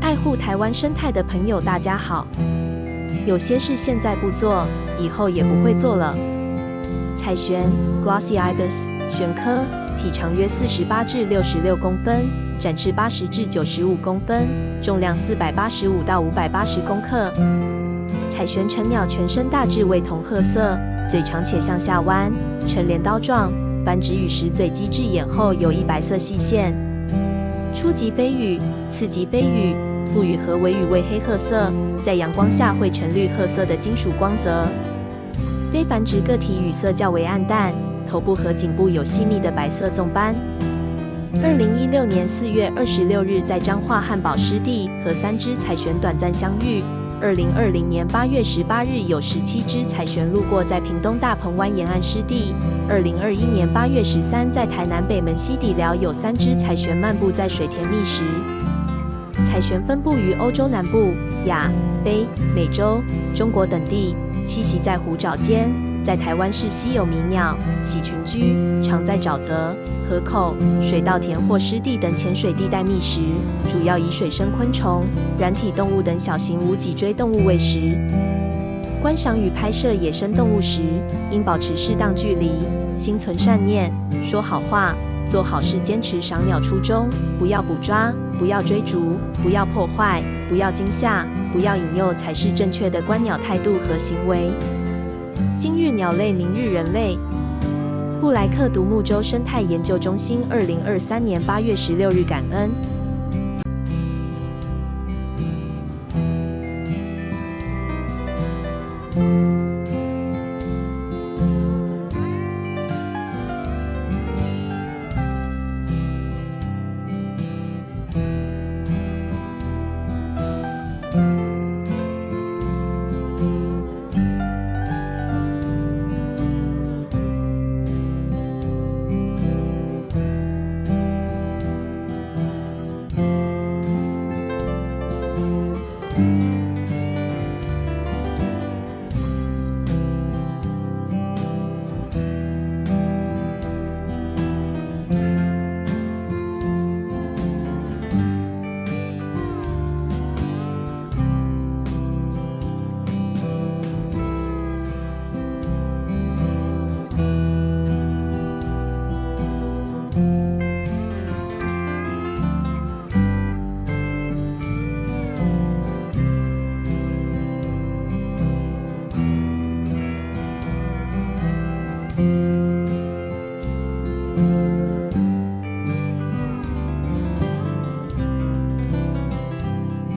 爱护台湾生态的朋友，大家好。有些事现在不做，以后也不会做了。彩蜩 Glossy ibis 玄科，体长约48至66公分，展翅80至95公分，重量485到580公克。彩蜩成鸟全身大致为铜褐色，嘴长且向下弯，呈镰刀状，繁殖羽时嘴基至眼后有一白色细线。初级飞羽、次级飞羽、复羽和尾羽为黑褐色，在阳光下会呈绿褐色的金属光泽。非繁殖个体羽色较为暗淡，头部和颈部有细密的白色纵斑。2016年4月26日在彰化汉宝湿地和3只彩蜩短暂相遇。2020年8月18日有17只彩蜩路过在屏东大鹏湾沿岸湿地。2021年8月13在台南北门溪底寮有3只彩蜩漫步在水田觅食。彩蜩分布于欧洲南部、亚、非、美洲、中国等地，栖息在湖沼间，在台湾是稀有迷鸟，喜群居，常在沼泽、河口、水稻田或湿地等浅水地带觅食，主要以水生昆虫、软体动物等小型无脊椎动物为食。观赏与拍摄野生动物时，应保持适当距离，心存善念，说好话，做好事，坚持赏鸟初衷，不要捕抓，不要追逐，不要破坏，不要惊吓，不要引诱，才是正确的观鸟态度和行为。今日鸟类，明日人类。布莱克独木舟生态研究中心2023年8月16日感恩。